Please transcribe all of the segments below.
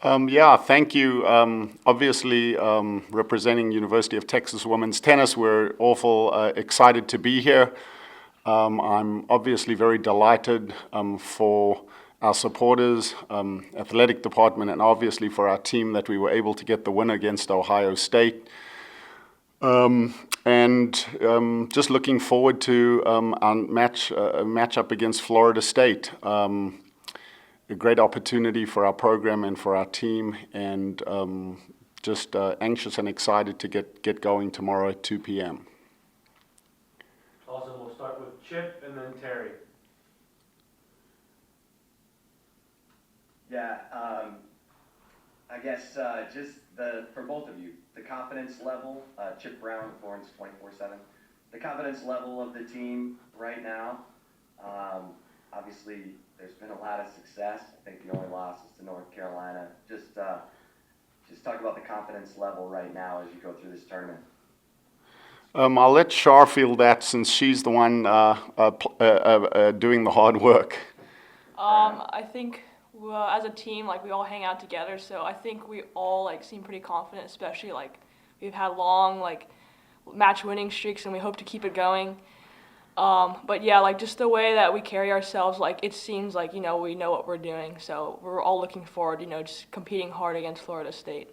Yeah, thank you. Obviously, representing University of Texas women's tennis, we're awful excited to be here. I'm obviously very delighted for our supporters, athletic department, and obviously for our team that we were able to get the win against Ohio State. And just looking forward to our matchup against Florida State. A great opportunity for our program and for our team, and just anxious and excited to get going tomorrow at 2 p.m. Awesome. We'll start with Chip and then Terry. Yeah, I guess just for both of you, the confidence level, Chip Brown, Florence 24/7, the confidence level of the team right now. Obviously, there's been a lot of success. I think the only loss is to North Carolina. Just talk about the confidence level right now as you go through this tournament. I'll let Shar field that since she's the one doing the hard work. I think as a team, we all hang out together, so I think we all seem pretty confident, especially we've had long match winning streaks and we hope to keep it going. But yeah, just the way that we carry ourselves, it seems we know what we're doing. So we're all looking forward, just competing hard against Florida State.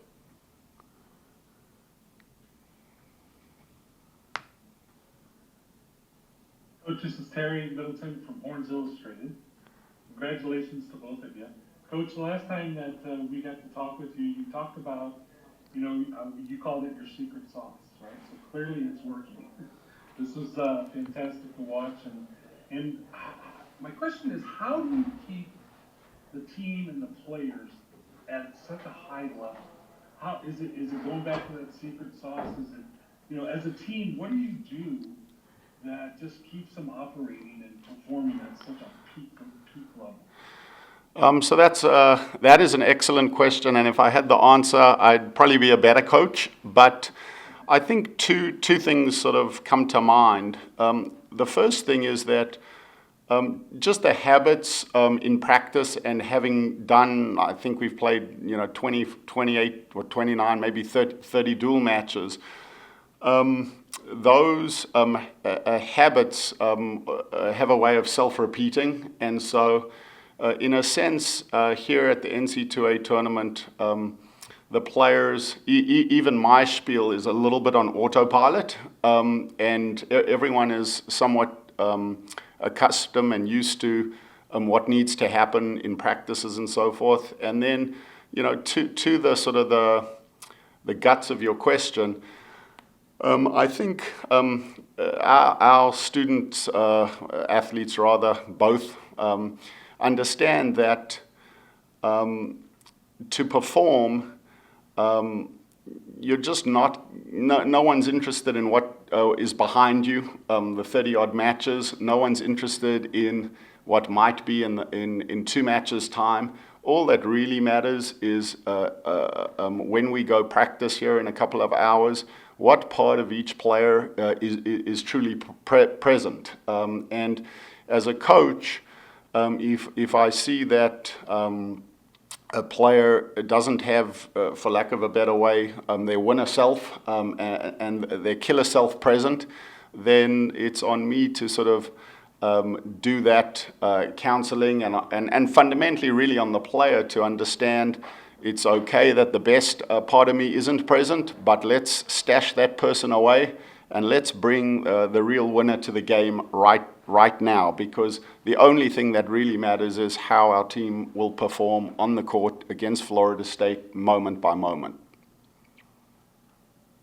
Coach, this is Terry Middleton from Horns Illustrated. Congratulations to both of you. Coach, the last time that we got to talk with you, you talked about, you called it your secret sauce, right? So clearly it's working. This was fantastic to watch, and my question is, how do you keep the team and the players at such a high level? How is it going back to that secret sauce? Is it, as a team, what do you do that just keeps them operating and performing at such a peak level? So that is an excellent question, and if I had the answer, I'd probably be a better coach. But I think two things sort of come to mind. The first thing is that just the habits in practice, and having done, I think we've played 20, 28 or 29, maybe 30 dual matches. Those habits have a way of self-repeating, and so in a sense, here at the NCAA tournament, the players, even my spiel is a little bit on autopilot, and everyone is somewhat accustomed and used to what needs to happen in practices and so forth. And then, to the sort of the guts of your question, I think our students, athletes rather, both understand that to perform, you're just no one's interested in what is behind you, the 30-odd matches. No one's interested in what might be in 2 matches' time. All that really matters is when we go practice here in a couple of hours, what part of each player is truly present. And as a coach, if I see that a player doesn't have, for lack of a better way, their winner self and their killer self present, then it's on me to sort of do that counseling and fundamentally really on the player to understand it's okay that the best part of me isn't present, but let's stash that person away and let's bring the real winner to the game right now, because the only thing that really matters is how our team will perform on the court against Florida State moment by moment.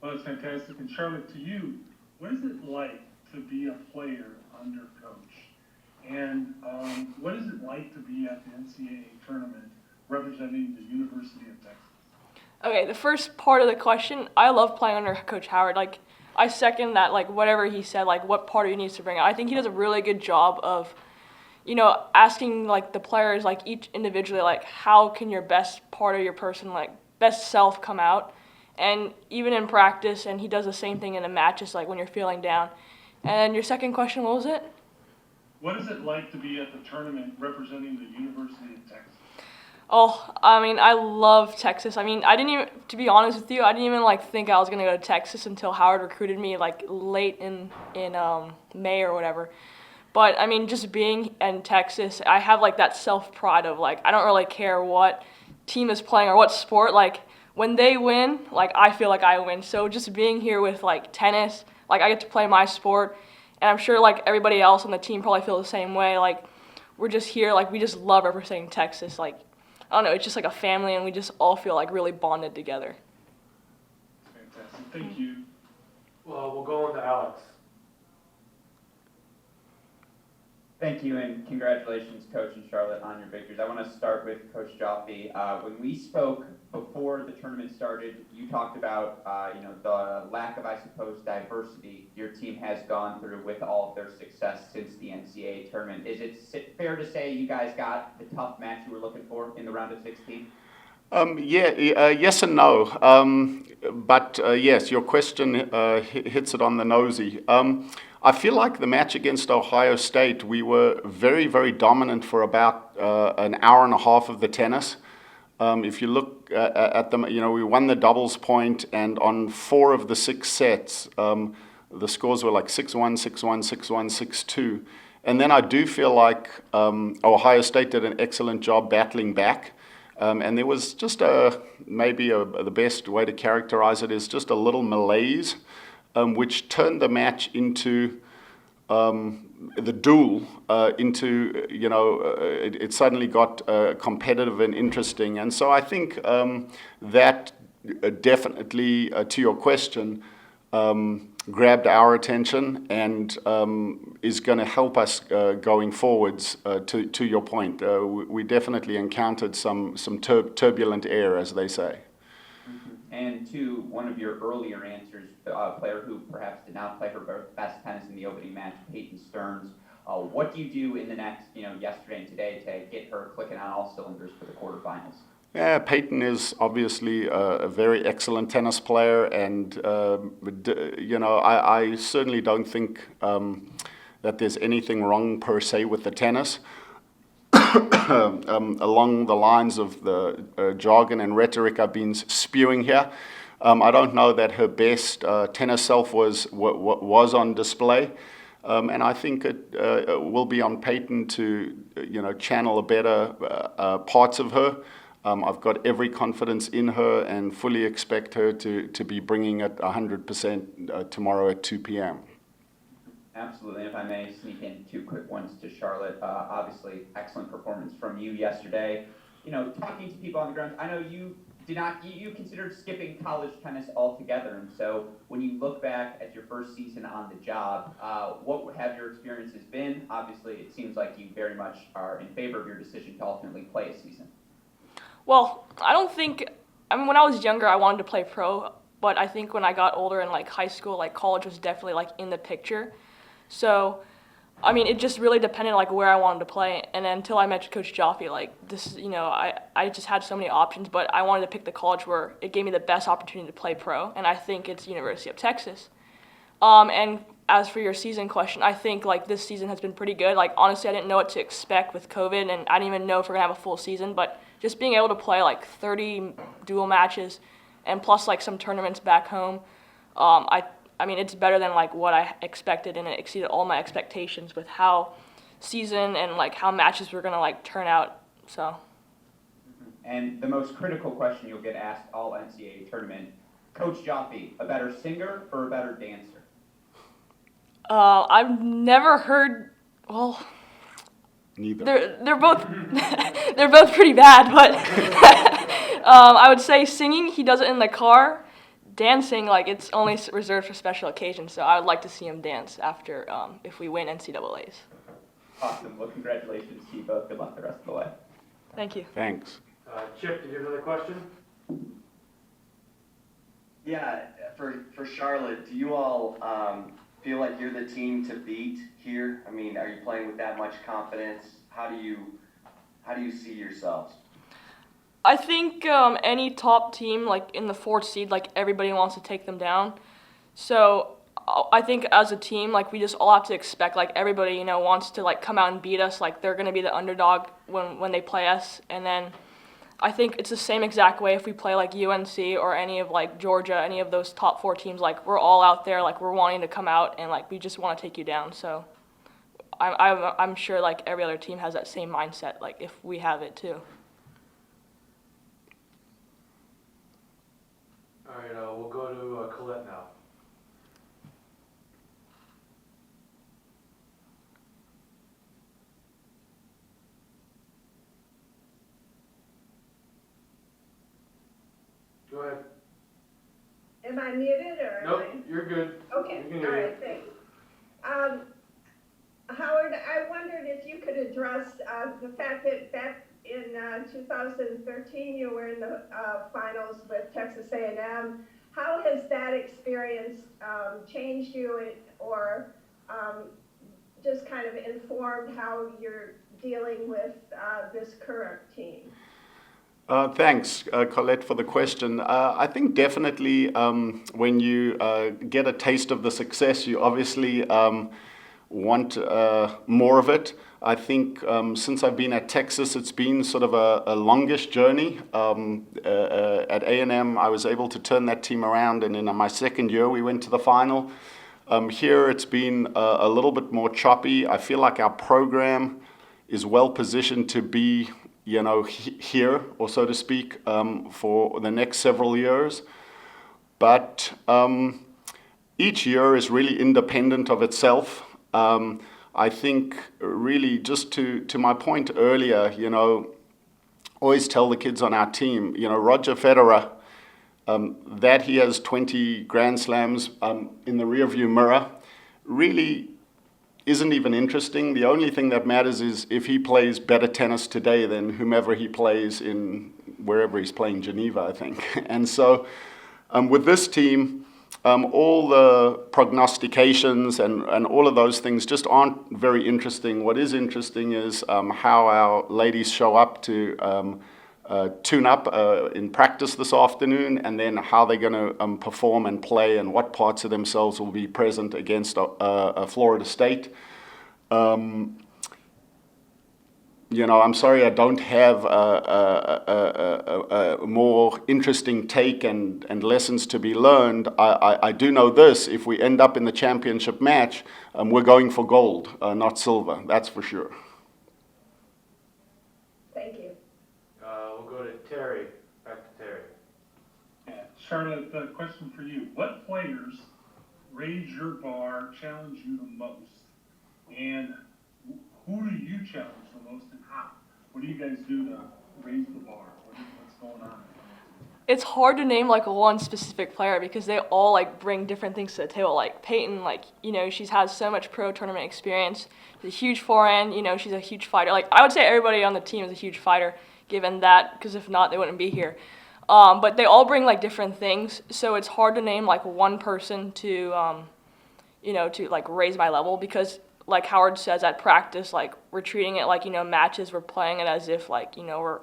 Well, that's fantastic. And Charlotte, to you, what is it like to be a player under coach? And what is it like to be at the NCAA tournament representing the University of Texas? Okay, the first part of the question, I love playing under Coach Howard. I second that, whatever he said, what part he needs to bring out. I think he does a really good job of, asking, the players, each individually, how can your best part of your person, best self come out? And even in practice, and he does the same thing in the matches, when you're feeling down. And your second question, what was it? What is it like to be at the tournament representing the University of Texas? Oh, I mean, I love Texas. I mean, I didn't even, to be honest with you, I didn't even like think I was gonna go to Texas until Howard recruited me like late in May or whatever. But I mean, just being in Texas, I have like that self pride of like I don't really care what team is playing or what sport. Like when they win, like I feel like I win. So just being here with like tennis, like I get to play my sport, and I'm sure like everybody else on the team probably feel the same way. Like we're just here, like we just love representing Texas. Like I don't know, it's just like a family, and we just all feel like really bonded together. Fantastic. Thank you. Well, we'll go on to Alex. Thank you, and congratulations, Coach and Charlotte, on your victories. I want to start with Coach Joffe. When we spoke before the tournament started, you talked about the lack of, I suppose, diversity your team has gone through with all of their success since the NCAA tournament. Is it fair to say you guys got the tough match you were looking for in the round of 16? Yes and no. But yes, your question hits it on the nosy. I feel like the match against Ohio State, we were very, very dominant for about an hour and a half of the tennis. If you look at them, we won the doubles point, and on 4 of the 6 sets, the scores were like 6-1, 6-1, 6-1, 6-2. And then I do feel like Ohio State did an excellent job battling back. And there was just the best way to characterize it is just a little malaise, which turned the match into the duel into, it suddenly got competitive and interesting. And so I think that definitely, to your question, grabbed our attention and is going to help us going forwards. To your point, we definitely encountered some turbulent air, as they say. And to one of your earlier answers, a player who perhaps did not play her best tennis in the opening match, Peyton Stearns. What do you do in the next, yesterday and today to get her clicking on all cylinders for the quarterfinals? Yeah, Peyton is obviously a very excellent tennis player, and I certainly don't think that there's anything wrong per se with the tennis. Along the lines of the jargon and rhetoric I've been spewing here, I don't know that her best tennis self was on display, and I think it will be on Peyton to channel a better parts of her. I've got every confidence in her and fully expect her to be bringing it 100% tomorrow at 2 p.m. Absolutely. If I may sneak in 2 quick ones to Charlotte. Obviously, excellent performance from you yesterday. Talking to people on the ground, I know you considered skipping college tennis altogether. And so when you look back at your first season on the job, what have your experiences been? Obviously, it seems like you very much are in favor of your decision to ultimately play a season. Well, when I was younger, I wanted to play pro, but I think when I got older in like high school, like college was definitely like in the picture. So, it just really depended like where I wanted to play. And until I met Coach Joffe, like this, I just had so many options, but I wanted to pick the college where it gave me the best opportunity to play pro, and I think it's University of Texas. And as for your season question, I think like this season has been pretty good. Like honestly, I didn't know what to expect with COVID, and I didn't even know if we're gonna have a full season, but just being able to play like 30 dual matches and plus like some tournaments back home, it's better than like what I expected, and it exceeded all my expectations with how season and like how matches were gonna like turn out. So. And the most critical question you'll get asked all NCAA tournament: Coach Joffe, a better singer or a better dancer? I've never heard. Well. Neither. They're both they're both pretty bad, but I would say singing, he does it in the car. Dancing, like it's only reserved for special occasions, so I would like to see him dance after if we win NCAAs. Awesome. Well, congratulations to you both. Good luck the rest of the way. Thank you. Thanks. Chip, did you have another question? Yeah, for Charlotte, do you all feel like you're the team to beat here? Are you playing with that much confidence? How do you see yourselves? I think any top team, like in the 4th seed, like everybody wants to take them down. So I think as a team, like we just all have to expect, like everybody, wants to like come out and beat us. Like they're gonna be the underdog when they play us, and then I think it's the same exact way if we play like UNC or any of like Georgia, any of those top 4 teams. Like we're all out there, like we're wanting to come out and like we just want to take you down. So I'm sure like every other team has that same mindset. Like if we have it too. All right, we'll go to Colette now. Go ahead. Am I muted or? Nope, you're good. Okay, We can all hear you. right, thanks. Howard, I wondered if you could address the fact that back in 2013 you were in the finals with Texas A&M. How has that experience changed you or just kind of informed how you're dealing with this current team? Thanks, Colette, for the question. I think definitely when you get a taste of the success, you obviously want more of it. I think since I've been at Texas, it's been sort of a longish journey. At A&M, I was able to turn that team around, and in my second year, we went to the final. Here, it's been a little bit more choppy. I feel like our program is well positioned to be here, or so to speak, for the next several years. But each year is really independent of itself. I think really just to my point earlier, always tell the kids on our team, Roger Federer, that he has 20 Grand Slams in the rearview mirror really isn't even interesting. The only thing that matters is if he plays better tennis today than whomever he plays in wherever he's playing, Geneva, I think. And so with this team, all the prognostications and all of those things just aren't very interesting. What is interesting is how our ladies show up to tune up in practice this afternoon, and then how they're going to perform and play, and what parts of themselves will be present against Florida State. I'm sorry I don't have a more interesting take and lessons to be learned. I do know this: if we end up in the championship match, we're going for gold, not silver. That's for sure. Thank you. We'll go to Terry. Back to Terry. Charlotte, a question for you. What players raise your bar, challenge you the most? And who do you challenge the most, and how? What do you guys do to raise the bar? What's going on? It's hard to name like one specific player because they all like bring different things to the table. Like Peyton, she has so much pro tournament experience. She's a huge forehand, she's a huge fighter. Like I would say everybody on the team is a huge fighter, given that, because if not, they wouldn't be here. But they all bring like different things, so it's hard to name like one person to to like raise my level, because like Howard says at practice, like we're treating it like matches, we're playing it as if like we're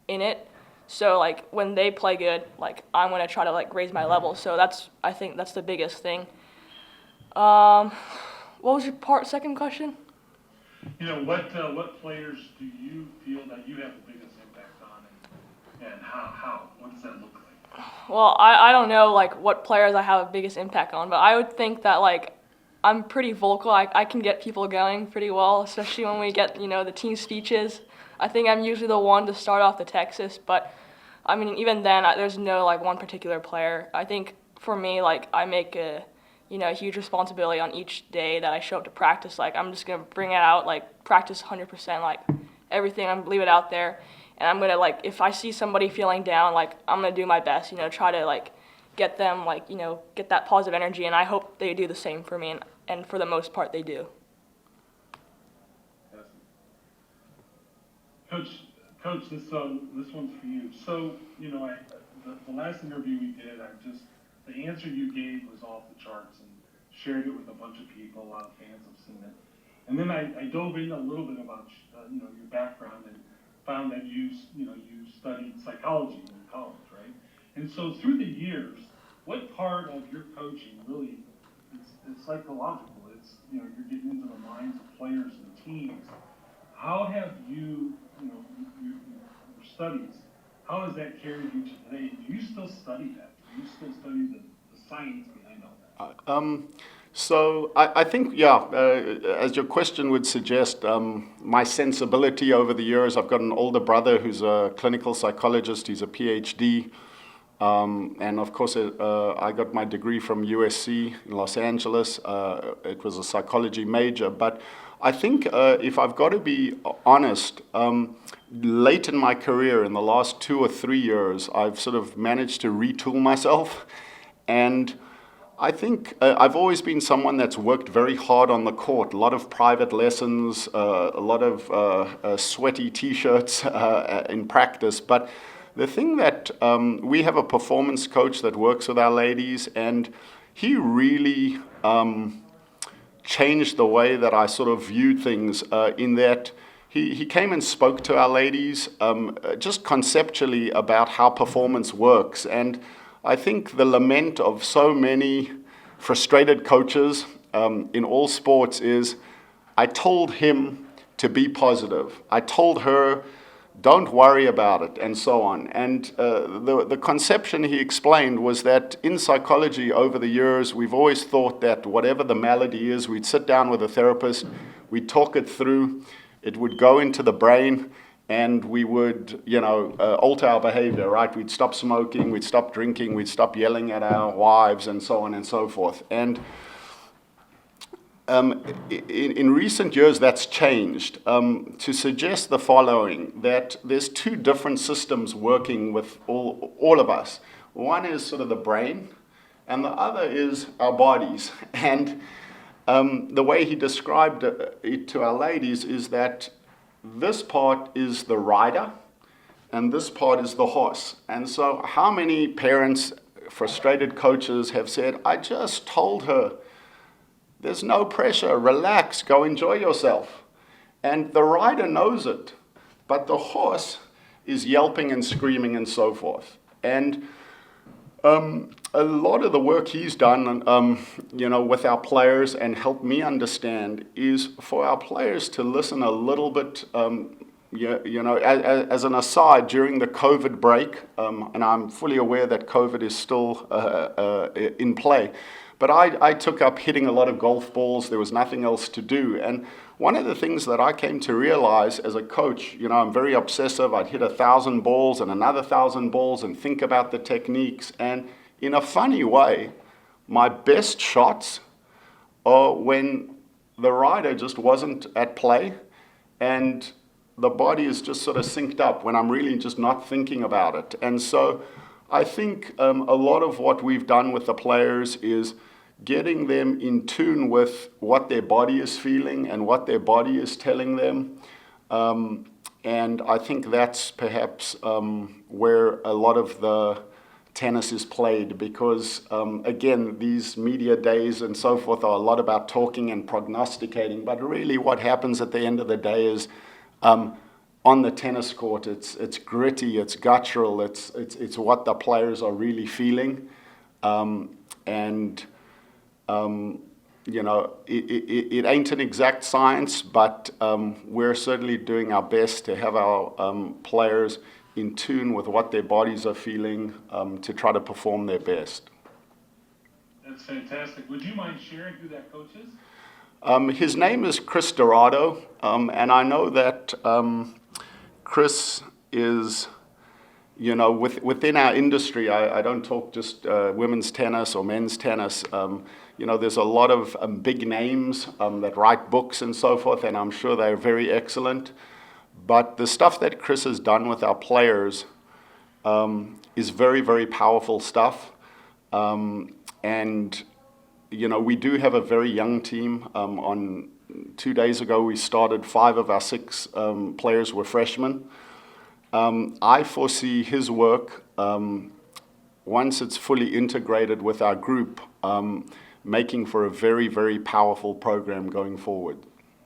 in it. So like when they play good, like I'm gonna try to like raise my level. So I think that's the biggest thing. What was your second question? What players do you feel that you have the biggest impact on, and how? What does that look like? Well, I don't know like what players I have the biggest impact on, but I would think that like I'm pretty vocal. I can get people going pretty well, especially when we get the team speeches. I think I'm usually the one to start off the Texas, but I mean even then there's no like one particular player. I think for me like I make a huge responsibility on each day that I show up to practice. Like I'm just gonna bring it out, like practice 100%, like everything. I'm gonna leave it out there, and I'm gonna like if I see somebody feeling down, like I'm gonna do my best, try to like get them like get that positive energy, and I hope they do the same for me, and for the most part they do. Coach, this one's for you. So the last interview we did, the answer you gave was off the charts, and shared it with a bunch of people. A lot of fans have seen it. And then I dove in a little bit about your background, and found that you studied psychology in college, right? And so through the years, what part of your coaching really is psychological? It's you're getting into the minds of players and teams. How have your studies how has that carried you to today? Do you still study that? Do you still study the science behind all that? So I think, as your question would suggest, my sensibility over the years, I've got an older brother who's a clinical psychologist, he's a PhD, and of course I got my degree from USC in Los Angeles. It was a psychology major, but I think if I've got to be honest, late in my career, in the last 2 or 3 years, I've sort of managed to retool myself, and I think I've always been someone that's worked very hard on the court, a lot of private lessons, a lot of sweaty t-shirts in practice. But the thing that we have a performance coach that works with our ladies, and he really changed the way that I sort of viewed things in that he came and spoke to our ladies just conceptually about how performance works. And I think the lament of so many frustrated coaches in all sports is, I told him to be positive. I told her, don't worry about it, and so on. And the conception he explained was that in psychology over the years, we've always thought that whatever the malady is, we'd sit down with a therapist, we'd talk it through, it would go into the brain, and we would, alter our behavior, right? We'd stop smoking, we'd stop drinking, we'd stop yelling at our wives, and so on and so forth. And in recent years, that's changed to suggest the following, that there's 2 different systems working with all of us. One is sort of the brain, and the other is our bodies. And the way he described it to our ladies is that this part is the rider, and this part is the horse. And so how many parents, frustrated coaches have said, I just told her, there's no pressure, relax, go enjoy yourself. And the rider knows it, but the horse is yelping and screaming and so forth. And a lot of the work he's done, with our players and helped me understand is for our players to listen a little bit, as an aside, during the COVID break, and I'm fully aware that COVID is still in play, but I took up hitting a lot of golf balls. There was nothing else to do. And one of the things that I came to realize as a coach, I'm very obsessive. I'd hit 1,000 balls and another 1,000 balls and think about the techniques. And in a funny way, my best shots are when the rider just wasn't at play and the body is just sort of synced up, when I'm really just not thinking about it. And so I think a lot of what we've done with the players is getting them in tune with what their body is feeling and what their body is telling them. And I think that's perhaps where a lot of the tennis is played, because, again, these media days and so forth are a lot about talking and prognosticating, but really what happens at the end of the day is on the tennis court, it's gritty, it's guttural, it's what the players are really feeling. It ain't an exact science, but we're certainly doing our best to have our players in tune with what their bodies are feeling to try to perform their best. That's fantastic. Would you mind sharing who that coach is? His name is Chris Dorado, and I know that Chris is, within our industry, I don't talk just women's tennis or men's tennis, there's a lot of big names that write books and so forth, and I'm sure they're very excellent. But the stuff that Chris has done with our players is very, very powerful stuff. And we do have a very young team. On 2 days ago, we started 5 of our 6 players were freshmen. I foresee his work, once it's fully integrated with our group, making for a very, very powerful program going forward.